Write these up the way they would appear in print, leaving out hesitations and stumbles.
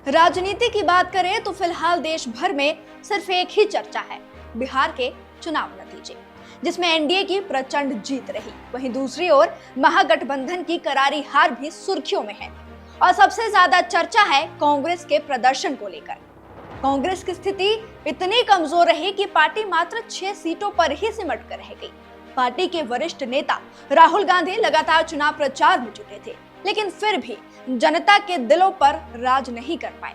राजनीति की बात करें तो फिलहाल देश भर में सिर्फ एक ही चर्चा है, बिहार के चुनाव नतीजे, जिसमें एनडीए की प्रचंड जीत रही। वहीं दूसरी ओर महागठबंधन की करारी हार भी सुर्खियों में है और सबसे ज्यादा चर्चा है कांग्रेस के प्रदर्शन को लेकर। कांग्रेस की स्थिति इतनी कमजोर रही कि पार्टी मात्र 6 सीटों पर ही सिमट कर रह गई। पार्टी के वरिष्ठ नेता राहुल गांधी लगातार चुनाव प्रचार में जुटे थे, लेकिन फिर भी जनता के दिलों पर राज नहीं कर पाए।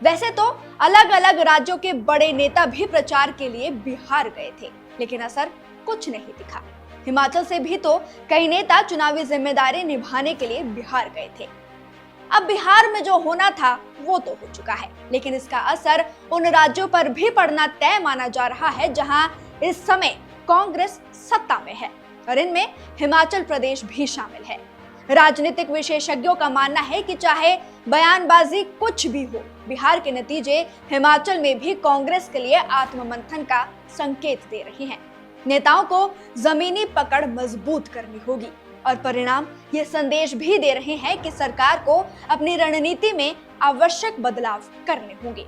वैसे तो अलग अलग राज्यों के बड़े नेता भी प्रचार के लिए बिहार गए थे, लेकिन असर कुछ नहीं दिखा। हिमाचल से भी तो कई नेता चुनावी जिम्मेदारी निभाने के लिए बिहार गए थे। अब बिहार में जो होना था वो तो हो चुका है, लेकिन इसका असर उन राज्यों पर भी पड़ना तय माना जा रहा है जहां इस समय कांग्रेस सत्ता में है, और इनमें हिमाचल प्रदेश भी शामिल है। राजनीतिक विशेषज्ञों का मानना है कि चाहे बयानबाजी कुछ भी हो, बिहार के नतीजे हिमाचल में भी कांग्रेस के लिए आत्ममंथन का संकेत दे रही हैं। नेताओं को जमीनी पकड़ मजबूत करनी होगी और परिणाम ये संदेश भी दे रहे हैं कि सरकार को अपनी रणनीति में आवश्यक बदलाव करने होंगे।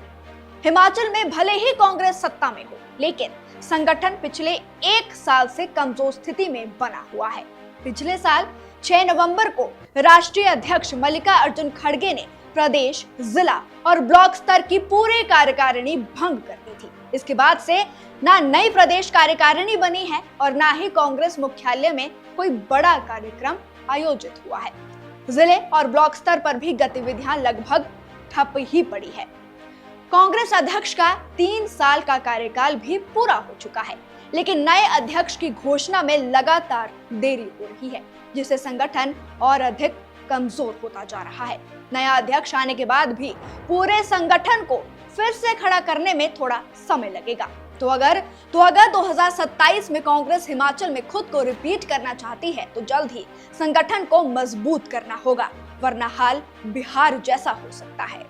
हिमाचल में भले ही कांग्रेस सत्ता में हो, लेकिन संगठन पिछले 1 साल से कमजोर स्थिति में बना हुआ है। पिछले साल 6 नवंबर को राष्ट्रीय अध्यक्ष मल्लिकार्जुन खड़गे ने प्रदेश, जिला और ब्लॉक स्तर की पूरी कार्यकारिणी भंग कर दी थी। इसके बाद से ना नई प्रदेश कार्यकारिणी बनी है और ना ही कांग्रेस मुख्यालय में कोई बड़ा कार्यक्रम आयोजित हुआ है। जिले और ब्लॉक स्तर पर भी गतिविधियां लगभग ठप ही पड़ी है। कांग्रेस अध्यक्ष का 3 साल का कार्यकाल भी पूरा हो चुका है, लेकिन नए अध्यक्ष की घोषणा में लगातार देरी हो रही है, जिससे संगठन और अधिक कमजोर होता जा रहा है। नया अध्यक्ष आने के बाद भी पूरे संगठन को फिर से खड़ा करने में थोड़ा समय लगेगा। तो अगर 2027 में कांग्रेस हिमाचल में खुद को रिपीट करना चाहती है तो जल्द ही संगठन को मजबूत करना होगा, वरना हाल बिहार जैसा हो सकता है।